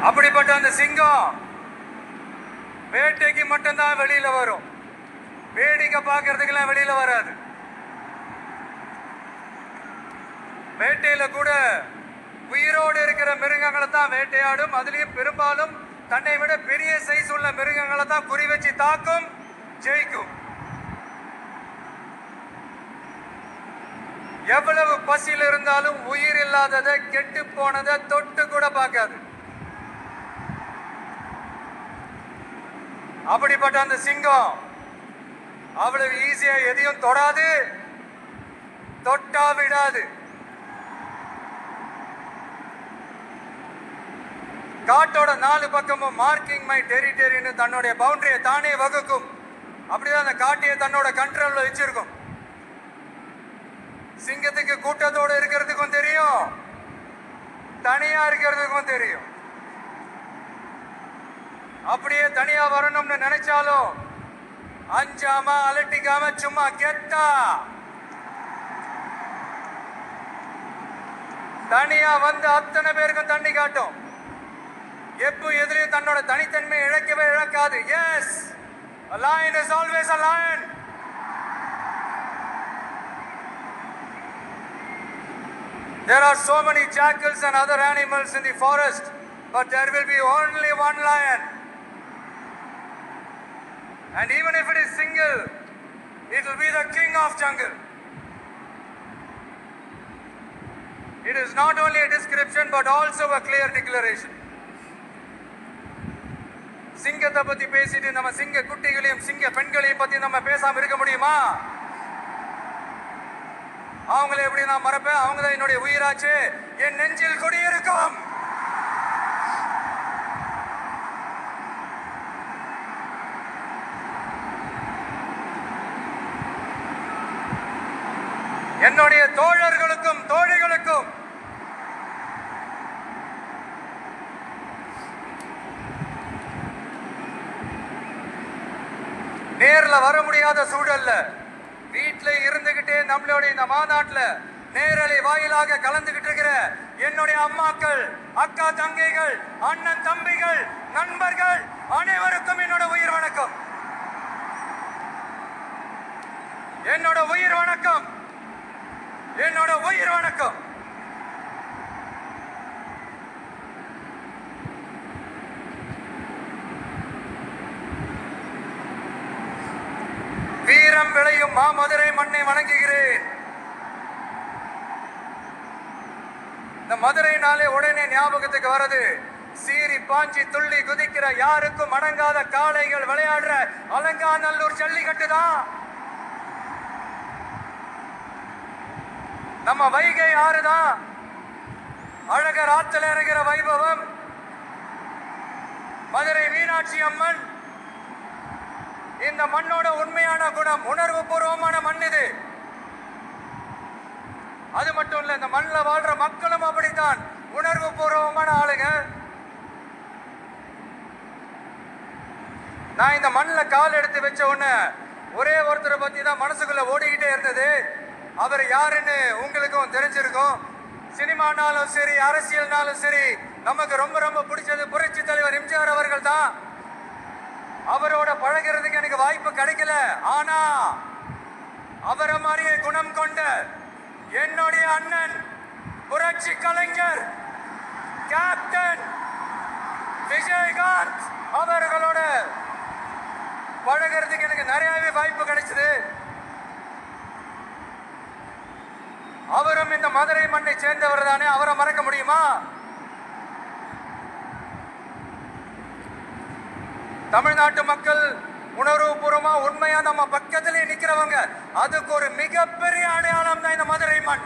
அப்படிப்பட்ட அந்த சிங்கம் வேட்டைக்கு மட்டும்தான் வெளியில வரும், வேடிக்கை பார்க்கறதுக்கெல்லாம் வெளியில வராது. வேட்டையில கூட உயிரோடு இருக்கிற மிருகங்களை தான் வேட்டையாடும். அதுலயும் பெரும்பாலும் தன்னை விட பெரிய சைஸ் உள்ள மிருகங்களை தான் குறி வச்சு தாக்கும், ஜெயிக்கும். எவ்வளவு பசியில் இருந்தாலும் உயிர் இல்லாததை, கெட்டு போனதை தொட்டு கூட பார்க்காது. அப்படிப்பட்ட அந்த சிங்கம் அவ்வளவு ஈஸியா எதையும் தொடாது, தொட்டா விடாது. காட்டோட 4 பக்கமும் மார்க்கிங் மை டெரிட்டரின்னு தன்னுடைய பவுண்டரியை தானே வகுக்கும். அப்படிதான் அந்த காட்டையை தன்னோட கண்ட்ரோல்ல வச்சிருக்கும். சிங்கத்துக்கு கூட்டத்தோடு இருக்கிறதுக்கும் தெரியும், தனியா இருக்கிறதுக்கும் தெரியும். அப்படியே தனியா வரணும்னு நினைச்சாலும் அஞ்சாம அலட்டிக்காம சும்மா கெத்தா தனியா வந்து அத்தனை பேருக்கும் தண்ணி காட்டும். எப்போ எதிரையும் தன்னோட தனித்தன்மை இழக்கவே இழக்காது. Yes, a lion is always a lion. There are so many jackals and other animals in the forest, but there will be only one lion. And even if it is single, it will be the king of jungle. It is not only a description but also a clear declaration. சிங்கத்தை பத்தி பேசிட்டு நம்ம சிங்க குட்டிகளையும் சிங்க பெண்களையும் பத்தி நம்ம பேசாம இருக்க முடியுமா? அவங்களை எப்படி நான் மறப்பேன்? அவங்க தான் என்னுடைய உயிராச்சு, என் நெஞ்சில் குடியிருக்கும். என்னுடைய தோழர்களுக்கும் தோழிகளுக்கும் நேர்ல வர முடியாத சூழல்ல வீட்டுல இருந்துகிட்டே நம்மளுடைய இந்த மாநாட்டுல நேரலை வாயிலாக கலந்துகிட்டு இருக்கிற என்னுடைய அம்மாக்கள், அக்கா தங்கைகள், அண்ணன் தம்பிகள், நண்பர்கள் அனைவருக்கும் என்னோட உயிர் வணக்கம். என்னோட உயிர் வணக்கம், என்னோட உயிர் வணக்கம். வீரம் விளையும் மாமதுரை மண்ணை வணங்குகிறேன். இந்த மதுரைனாலே உடனே ஞாபகத்துக்கு வருது சீறி பாஞ்சி துள்ளி குதிக்கிற யாருக்கும் அடங்காத காளைகள் விளையாடுற அலங்காநல்லூர் ஜல்லிக்கட்டு தான். நம்ம வைகை ஆறுதான் அழகர் ஆற்றல் இறங்குற வைபவம். மதுரை மீனாட்சி அம்மன் இந்த மண்ணோட உண்மையான குணம், உணர்வு பூர்வமான மண் இது. அது மட்டும் இல்ல, இந்த மண்ணில் வாழ்ற மக்களும் அப்படித்தான் உணர்வு பூர்வமான ஆளுங்க. நான் இந்த மண்ணில் கால் எடுத்து வச்ச உடனே ஒரே ஒருத்தரை பத்தி தான் மனசுக்குள்ள ஓடிக்கிட்டே இருந்தது. அவர் யாருன்னு உங்களுக்கும் தெரிஞ்சிருக்கும். சினிமானாலும் சரி, அரசியல்னாலும் சரி, நமக்கு ரொம்ப ரொம்ப பிடிச்சது புரட்சி தலைவர் எம்ஜிஆர் அவர்கள் தான். அவரோட பழகிறதுக்கு எனக்கு வாய்ப்பு கிடைக்கல. ஆனா அவரை மாதிரியே குணம் கொண்ட என்னுடைய அண்ணன் புரட்சி கலைஞர் கேப்டன் விஜயகாந்த் அவர்களோட பழகிறதுக்கு எனக்கு நிறையவே வாய்ப்பு கிடைச்சது. அவரும் இந்த மதுரை மண்ணை சேர்ந்தவர் தானே, அவரை மறக்க முடியுமா? தமிழ்நாட்டு மக்கள் உணர்வுபூர்வமா உண்மையா நம்ம பக்கத்திலே நிக்கிறவங்க, அதுக்கு ஒரு மிகப்பெரிய அடையாளம் தான் இந்த மதுரை மண்.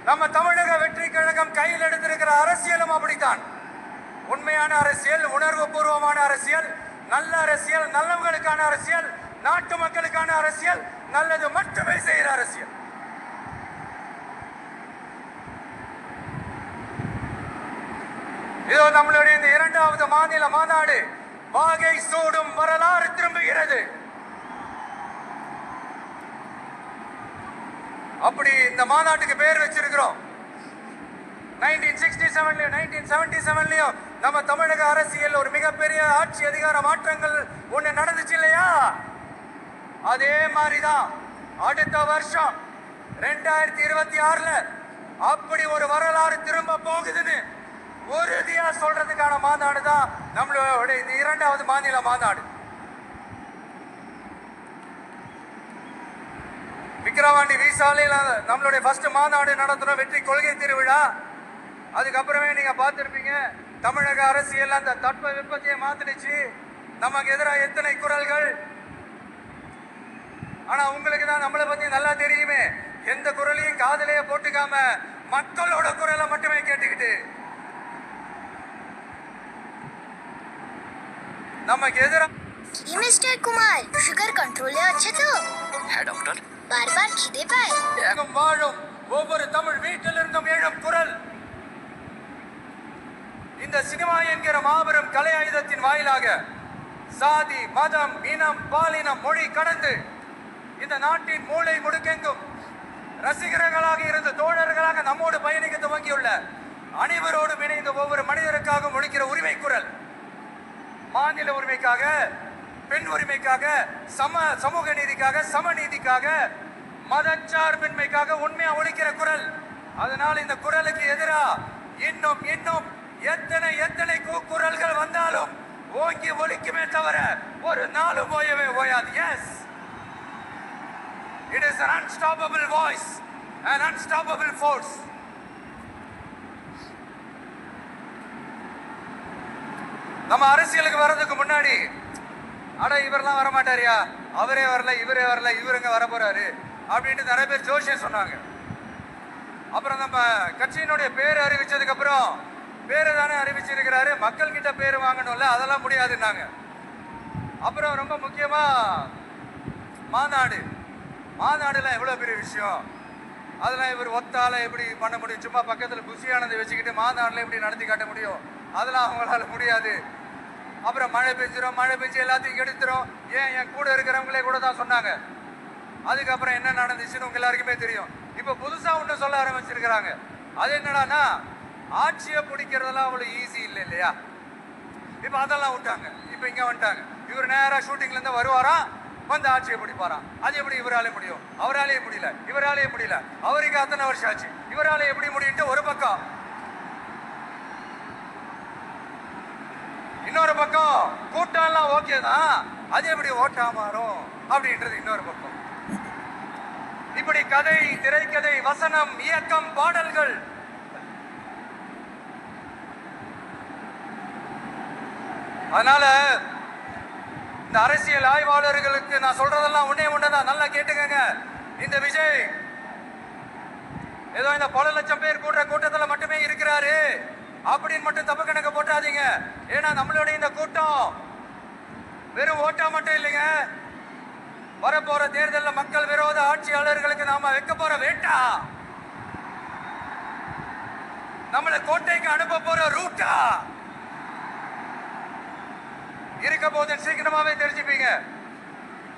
நம்ம தமிழக வெற்றி கழகம் கையில் எடுத்திருக்கிற அரசியலும் அப்படித்தான். உண்மையான அரசியல், உணர்வு பூர்வமான அரசியல், நல்ல அரசியல், நல்லவங்களுக்கான அரசியல், நாட்டு மக்களுக்கான அரசியல், நல்லது மட்டுமே செய்கிற அரசியல். இதோ நம்மளுடைய இந்த 2வது மாநில மாநாடு வாகை சூடும் வரலாறு திரும்புகிறது. அப்படி இந்த மாநாட்டுக்கு பேர் வச்சிருக்கிறோம் 1967லயும் 1977லயும் நம்ம தமிழக அரசியல் ஒரு மிகப்பெரிய ஆட்சி அதிகார மாற்றங்கள் ஒண்ணு நடந்துச்சு இல்லையா? அதே மாதிரிதான் அடுத்த வருஷம் 2026ல அப்படி ஒரு வரலாறு திரும்ப போகுதுன்னு உறுதியா சொல்றதுக்கான மாநாடு தான் நம்மளோட இந்த 2வது மாநில மாநாடு. விக்கிரவாண்டி விசாலையில நம்மளுடைய ஃபர்ஸ்ட் மாநாடு நடத்துறோம், வெற்றி கொள்கை திருவிழா. அதுக்கப்புறமே நீங்க பார்த்திருப்பீங்க தமிழக அரசியல் அந்த தட்ப வெப்பத்தையே மாத்திடுச்சு. நமக்கு எதிராக எத்தனை குரல்கள். ஆனா உங்களுக்கு தான் நம்மளை பத்தி நல்லா தெரியுமே, எந்த குரலையும் காதலையே போட்டுக்காம மக்களோட குரலை மட்டுமே கேட்டுக்கிட்டு நமக்கு எதிராக मिस्टर कुमार शुगर कंट्रोल है अच्छे तो है डॉक्टर बार बार खिदे पाए வாழும் ஒவ்வொரு தமிழ் வீட்டிலிருந்தும் எழும் குரல். இந்த சினிமா என்கிற மாபெரும் கலை ஆயுதத்தின் வாயிலாக சாதி மதம் இனம் பாலினம் மொழி கடந்து இந்த நாட்டின் மூளை முடுக்கெங்கும் ரசிகர்களாக இருந்து தோழர்களாக நம்மோடு பயணிக்க துவங்கியுள்ள அனைவரோடும் இணைந்து ஒவ்வொரு மனிதருக்காக ஒழிக்கிற உரிமை குரல். மாநில உரிமைக்காக, பெண் உரிமைக்காக, சமூக நீதிக்காக, சமநீதிக்காக, மதச்சார்பின்மைக்காக உண்மையா ஒழிக்கிற குரல். அதனால இந்த குரலுக்கு எதிரா இன்னும் இன்னும் எத்தனை எத்தனை குரல்கள் வந்தாலும் ஓங்கி ஒழிக்குமே தவிர ஒரு நாளும் ஓயவே ஓயாது. Yes, it is an unstoppable voice, an unstoppable force. நம்ம அரசியலுக்கு வர்றதுக்கு முன்னாடி அட இவரெல்லாம் வரமாட்டாரியா, அவரே வரல இவரே வரல இவருங்க வர போறாரு அப்படின்ட்டு நிறைய பேர் ஜோஷியம் சொன்னாங்க. அப்புறம் நம்ம கட்சியினுடைய பேர் அறிவிச்சதுக்கு அப்புறம் பேரை தானே அறிவிச்சிருக்கிறாரு, மக்கள் கிட்ட பேர் வாங்கணும்ல, அதெல்லாம் முடியாதுன்னாங்க. அப்புறம் ரொம்ப முக்கியமா மாநாடுலாம் எவ்வளவு பெரிய விஷயம், அதெல்லாம் இவர் ஒத்தால எப்படி பண்ண முடியும், சும்மா பக்கத்தில் புசியானதை வச்சுக்கிட்டு மாநாடுல எப்படி நடத்தி காட்ட முடியும், அதெல்லாம் அவங்களால முடியாது. அப்புறம் மழை பெஞ்சு எல்லாத்தையும் கெடுத்துரும். ஏன் என் கூட இருக்கிறவங்களே கூட தான் சொன்னாங்க. அதுக்கப்புறம் என்ன நடந்துச்சுன்னு உங்க எல்லாருக்குமே தெரியும். இப்ப புதுசா ஒன்று சொல்ல ஆரம்பிச்சிருக்கிறாங்க. அது என்னடானா, ஆட்சியை பிடிக்கிறதெல்லாம் அவ்வளவு ஈஸி இல்லை இல்லையா. இப்ப அதெல்லாம் விட்டாங்க, இப்ப இங்க வந்துட்டாங்க. இவர் நேரா ஷூட்டிங்ல இருந்து வருவாராம், வந்து ஆட்சியை பிடிப்பாராம். அது எப்படி இவராலே முடியும், அவராலேயே முடியல, இவராலேயே முடியல, அவருக்கு அத்தனை வருஷம் ஆச்சு, இவராலே எப்படி முடியும்ட்டு ஒரு பக்கம். இன்னொரு பக்கம் கூட்டம் எல்லாம் ஓகே தான், அது எப்படி ஓட்டா மாறும் அப்படின்றது இன்னொரு பக்கம். இப்படி கதை, திரைக்கதை, வசனம், இயக்கம், பாடல்கள், அதனால இந்த அரசியல் ஆய்வாளர்களுக்கு நான் சொல்றதெல்லாம் ஒன்னேதான், நல்லா கேட்டுக்கங்க. இந்த விஜய் ஏதோ இந்த பல லட்சம் பேர் கூடுற கூட்டத்துல மட்டுமே இருக்கிறாரு அப்படின்னு மட்டும் தப்பு கணக்கு போட்டாதீங்க. ஏன்னா நம்மளுடைய இந்த கூட்டம் வெறும் ஓட்டா மட்டும் இல்லைங்க, வரப்போற தேர்தலில் மக்கள் விரோத ஆட்சியாளர்களுக்கு நாம வைக்க போற வேட்டா, நம்மளை கோட்டைக்கு அனுப்ப போற ரூட்டா இருக்க போது சீக்கிரமாவே தெரிஞ்சுப்பீங்க.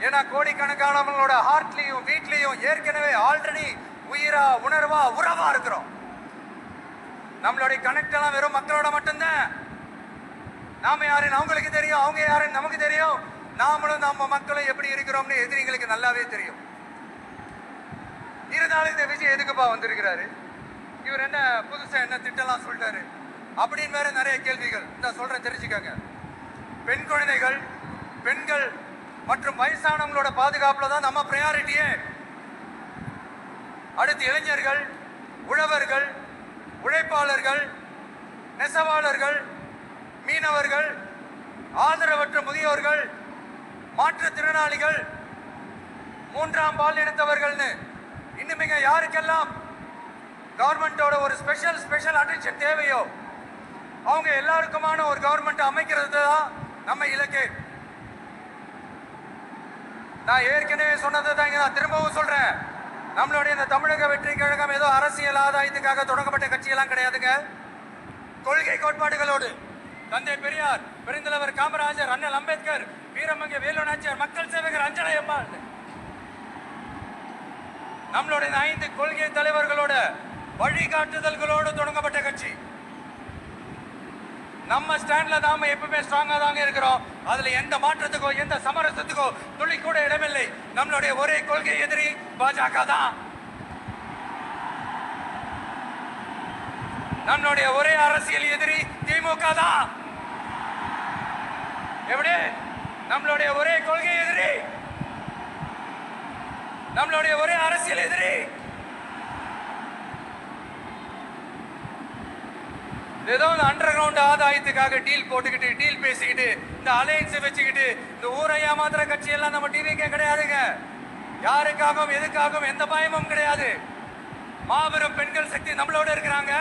ஏன்னா கோடிக்கணக்கானவங்களோட ஹார்ட்லயும் வீட்லயும் ஏற்கனவே ஆல்ரெடி உயிரா உணர்வா உறவா இருக்கிறோம். நம்மளுடைய கனெக்ட் எல்லாம் வெறும் மக்களோட மட்டும்தான். நாம யாருன்னு அவங்களுக்கு தெரியும், அவங்க யாருன்னு நமக்கு தெரியும். நாமளும் நம்ம மக்களும் எப்படி இருக்கிறோம்னு எதிரிங்களுக்கு நல்லாவே தெரியும். இருந்தாலும் இந்த விஜய் எதுக்குப்பா வந்திருக்கிறாரு, இவர் என்ன புதுசா என்ன திட்டம்லாம் சொல்லிட்டாரு அப்படின்னு வேற நிறைய கேள்விகள். இந்த சொல்றேன் தெரிஞ்சுக்கங்க. பெண் குழந்தைகள், பெண்கள் மற்றும் வயசானவங்களோட பாதுகாப்புல தான் நம்ம பிரையாரிட்டியே. அடுத்து இளைஞர்கள், உழவர்கள், உழைப்பாளர்கள், நெசவாளர்கள், மீனவர்கள், ஆதரவற்ற முதியோர்கள், மாற்றுத்திறனாளிகள், மூன்றாம் பாலினத்தவர்கள்னு இன்னுமிங்க யாருக்கெல்லாம் கவர்மெண்டோட ஒரு ஸ்பெஷல் அட்டென்ஷன் தேவையோ அவங்க எல்லாருக்குமான ஒரு கவர்மெண்ட் அமைக்கிறது தான் நம்ம இலக்கு. நான் ஏற்கனவே சொன்னதை தான் நான் திரும்பவும் சொல்றேன். நம்மளுடைய இந்த தமிழக வெற்றி கழகம் ஏதோ அரசியல் ஆதாயத்துக்காக தொடங்கப்பட்ட கட்சியெல்லாம் கிடையாதுங்க. கொள்கை கோட்பாடுகளோடு தந்தை பெரியார், பெருந்தலைவர் காமராஜர், அண்ணல் அம்பேத்கர், வீரமங்க வேலு நாச்சியார், மக்கள் சேவகர் அஞ்சலை அம்மாள், நம்மளுடைய 5 கொள்கை தலைவர்களோட வழிகாட்டுதல்களோடு தொடங்கப்பட்ட கட்சி. நம்ம ஸ்டாண்ட்ல நாம எப்பவுமே ஸ்ட்ராங்கா தாங்க இருக்கிறோம். அதுல எந்த மாற்றத்துக்கோ எந்த சமரசத்துக்கோ துளி கூட இடமில்லை. நம்மளுடைய ஒரே கொள்கை எதிரி பாஜக தான். நம்மளுடைய ஒரே அரசியல் எதிரி திமுக தான். எப்படி? நம்மளுடைய ஒரே கொள்கை எதிரி, நம்மளுடைய ஒரே அரசியல் எதிரி. ஏதோ அண்டர் கிரவுண்ட் ஆதாயத்துக்காக டீல் போட்டுக்கிட்டு டீல் பேசிக்கிட்டு இந்த அலையன்ஸ் வச்சுக்கிட்டு இந்த ஊரை ஏமாத்துற கட்சி எல்லாம் நம்ம டிவிக்கே கிடையாதுங்க. யாருக்காகவும் எதுக்காகவும் எந்த பயமும் கிடையாது. மாபெரும் பெண்கள் சக்தி நம்மளோட இருக்கிறாங்க.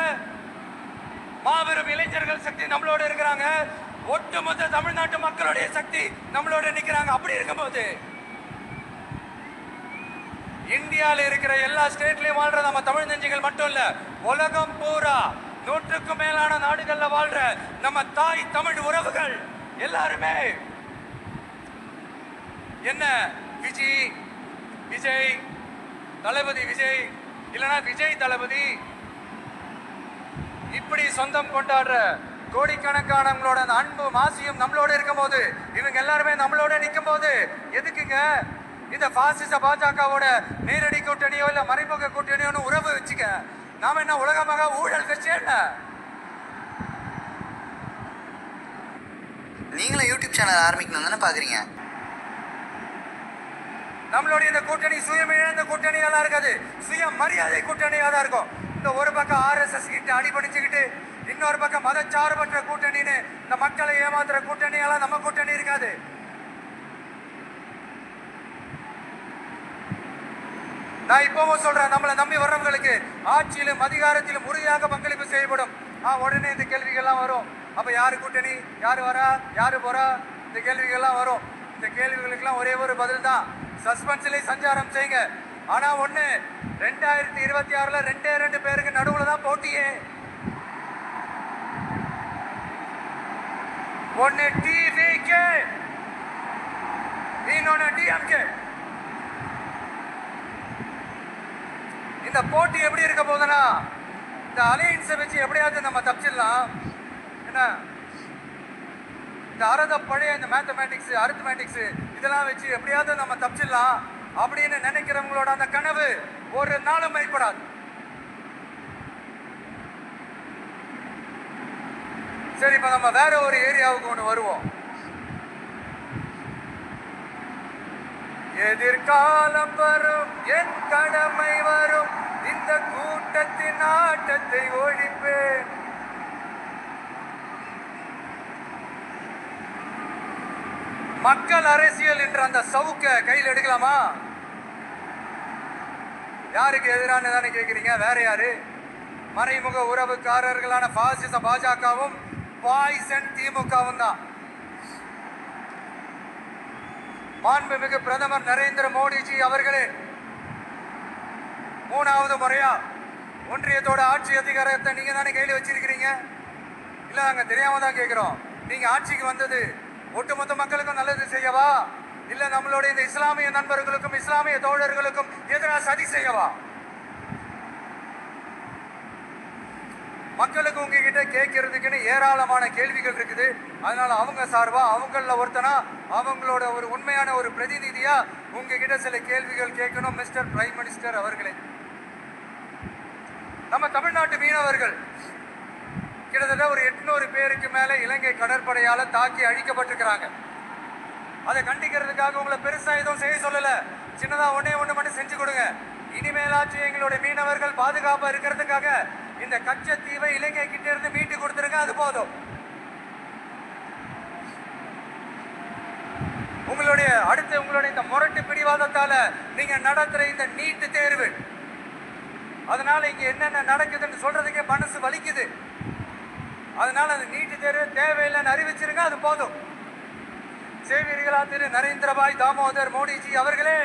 மாபெரும் இளைஞர்கள் சக்தி நம்மளோட இருக்கிறாங்க. ஒட்டுமொத்த தமிழ்நாட்டு மக்களுடைய சக்தி நம்மளோட நிக்கிறாங்க. அப்படி இருக்கும்போது இந்தியாவில் இருக்கிற எல்லா ஸ்டேட்லயும் வாழ்ற நம்ம தமிழ் நெஞ்சுகள் மட்டும் இல்ல, உலகம் பூரா 100க்கும் மேலான நாடுகள்ல வாழ்ற நம்ம தாய் தமிழ் உறவுகள் எல்லாருமே என்ன விஜய் தளபதி விஜய் இல்லனா விஜய் தளபதி இப்படி சொந்தம் கொண்டாடுற கோடிக்கணக்கானவங்களோட அன்பு மாசியும் நம்மளோட இருக்கும் போது, இவங்க எல்லாருமே நம்மளோட நிற்கும் போது எதுக்குங்க இந்த பாசிச பாஜகவோட நேரடி கூட்டணியோ இல்ல மறைமுக கூட்டணியோன்னு உறவு வச்சுக்க? நாம என்ன உலகமாக ஊழல் கட்சி என்ன? நீங்களும் யூடியூப் சேனல் ஆரம்பிக்கணும் தானே பாக்குறீங்க? நம்மளுடைய இந்த கூட்டணி சுயமிழந்த கூட்டணியா இருக்காது, சுய மரியாதை கூட்டணியா தான் இருக்கும். இந்த ஒரு பக்கம் RSS கிட்ட அடிபடிச்சுக்கிட்டு, இன்னொரு பக்கம் மதச்சார்பற்ற கூட்டணின்னு இந்த மக்களை ஏமாத்துற கூட்டணியெல்லாம் நம்ம கூட்டணி இருக்காது. நான் இப்பவும் சொல்றேன், நம்மளை நம்பி வர்றவங்களுக்கு ஆட்சியிலும் அதிகாரத்திலும் உறுதியாக பங்களிப்பு செய்யப்படும். உடனே இந்த கேள்விகள்லாம் வரும். அப்ப யாரு கூட்டணி, யாரு வரா, யாரு போறா, இந்த கேள்விகள்லாம் வரும். இந்த கேள்விகளுக்கெல்லாம் ஒரே ஒரு பதில் தான், சஸ்பென்ஸ்ல சஞ்சாரம் செய்யுங்க. ஆனா ஒண்ணு, 2026ல 2 பேருக்கு நடுவுல தான் போட்டியே. ஒன்னு டிவிகே, இன்னொன்னு டிஎம்கே. இந்த போட்டி எப்படி இருக்க போதுன்னா, இந்த அலையன்ஸை வச்சு எப்படியாவது நம்ம தப்பிச்சிடலாம். என்ன இந்த பழைய இந்த மேத்தமேட்டிக்ஸ் அரித்மேட்டிக்ஸ் இதெல்லாம் வச்சு எப்படியாவது நம்ம தப்பிச்சிடலாம் அப்படின்னு நினைக்கிறவங்களோட அந்த கனவு ஒரு நாளும் மெய்ப்படாது. சரி, இப்ப நம்ம வேற ஒரு ஏரியாவுக்கு ஒன்று வருவோம். எதிர்காலம் வரும், என் கடமை வரும், இந்த கூட்டத்தின் ஆட்டத்தை ஒழிப்பேன். மக்கள் அரசியல் என்ற அந்த சவுக்க கையில் எடுக்கலாமா? யாருக்கு எதிரான தானே கேட்கிறீங்க? வேற யாரு? மறைமுக உறவுக்காரர்களான பாசிச பாஜகவும் பாய்சன் திமுகவும் தான். மாண்புமிகு பிரதமர் நரேந்திர மோடிஜி அவர்களே 3வது முறையா ஒன்றியத்தோட ஆட்சி அதிகாரத்தை நீங்க தானே கையில் வச்சிருக்கிறீங்க. இல்ல, நாங்க தெரியாம தான் கேட்கிறோம். நீங்க ஆட்சிக்கு வந்தது ஒட்டுமொத்த மக்களுக்கும் நல்லது செய்யவா, இல்ல நம்மளுடைய இந்த இஸ்லாமிய நண்பர்களுக்கும் இஸ்லாமிய தோழர்களுக்கும் எதிராக சதி செய்யவா? மக்களுக்கு உங்ககிட்ட கேட்கறதுக்குன்னு ஏராளமான கேள்விகள் இருக்குது. அதனால அவங்க சார்பா, அவங்கள ஒருத்தனா, அவங்களோட ஒரு உண்மையான ஒரு பிரதிநிதியா உங்ககிட்ட சில கேள்விகள் கேட்கணும். மிஸ்டர் பிரைம் மினிஸ்டர் அவர்களே, நம்ம தமிழ்நாட்டு மீனவர்கள் கிட்டத்தட்ட ஒரு 800 பேருக்கு மேல இலங்கை கடற்படையால தாக்கி அழிக்கப்பட்டிருக்கிறாங்க. அதை கண்டிக்கிறதுக்காக உங்களை பெருசா எதுவும் செய்ய சொல்லல, சின்னதா ஒண்ணே ஒண்ணு மட்டும் செஞ்சு கொடுங்க. இனிமேலாச்சும் எங்களுடைய மீனவர்கள் பாதுகாப்பா இருக்கிறதுக்காக இந்த கச்சத்தீவை இலங்கை கிட்ட இருந்து மீட்டு கொடுத்துருங்க, அது போதும். உங்களுடைய இந்த முரட்டு பிடிவாதத்தால நீங்க நடத்துற இந்த நீட்டு தேர்வு, அதனால இங்க என்னென்ன நடக்குதுன்னு சொல்றதுக்கே மனசு வலிக்குது. அதனால அந்த நீட்டு தேர்வு தேவையில்லைன்னு அறிவிச்சிருங்க, அது போதும். சேவீர்களா திரு நரேந்திரபாய் தாமோதர் மோடிஜி அவர்களே,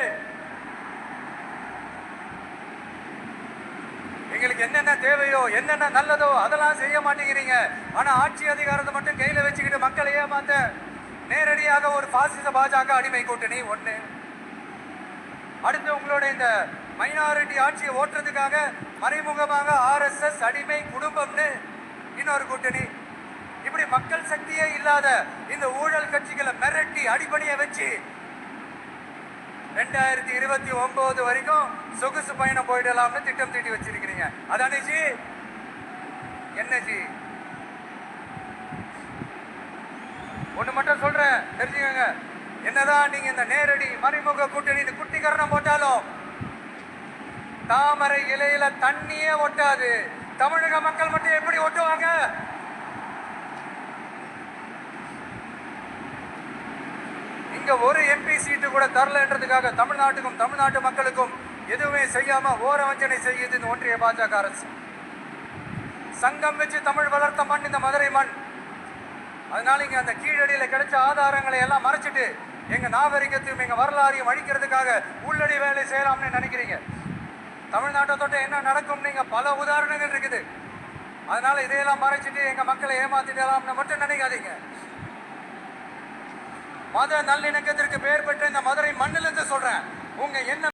எங்களுக்கு என்னென்ன தேவையோ என்னென்ன நல்லதோ அதெல்லாம் செய்ய மாட்டேங்கிறீங்க. ஆனா ஆட்சி அதிகாரத்தை மட்டும் கையில வச்சுக்கிட்டு மக்களை ஏமாத்த நேரடியாக ஒரு பாசிச பாஜக அடிமை கூட்டணி ஒண்ணு. அடுத்து உங்களோட இந்த மைனாரிட்டி ஆட்சியை ஓட்டுறதுக்காக மறைமுகமாக RSS அடிமை குடும்பம்னு இன்னொரு கூட்டணி. இப்படி மக்கள் சக்தியே இல்லாத இந்த ஊழல் கட்சிகளை மிரட்டி அடிபணிய வச்சு 2029 வரைக்கும் சொகுசு பயணம் போயிடலாம்னு திட்டம் தீட்டி வச்சிருக்கிறீங்க. அதானே ஜி? என்ன ஜி? ஒண்ணு மட்டும் சொல்றேன், தெரிஞ்சுக்கங்க. என்னதான் நீங்க இந்த நேரடி மறைமுக கூட்டணி குட்டிகரணம் போட்டாலும் தாமரை இலையில தண்ணியே ஒட்டாது. தமிழக மக்கள் மட்டும் எப்படி ஒட்டுவாங்க? இங்க ஒரு MP சீட்டு கூட தரலன்றதுக்காக தமிழ்நாட்டுக்கும் தமிழ்நாட்டு மக்களுக்கும் எதுவுமே செய்யாம ஓரவஞ்சனை செய்யுது இந்த ஒன்றிய பாஜக அரசு. சங்கம் வச்சு தமிழ் வளர்த்த மண் இந்த மதுரை மண். அதனால இங்க அந்த கீழடியில கிடைச்ச ஆதாரங்களை எல்லாம் மறைச்சிட்டு எங்க நாகரிகத்தையும் எங்க வரலாறையும் அழிக்கிறதுக்காக உள்ளடி வேலை செய்யலாம்னு நினைக்கிறீங்க. தமிழ்நாட்டை தொட்ட என்ன நடக்கும் நீங்க பல உதாரணங்கள் இருக்குது. அதனால இதையெல்லாம் மறைச்சிட்டு எங்க மக்களை ஏமாத்திடலாம்னு மட்டும் நினைக்காதீங்க. மத நல்லிணக்கத்திற்கு பெயர் பெற்ற இந்த மதுரை மண்ணிலிருந்து சொல்றேன், உங்க என்ன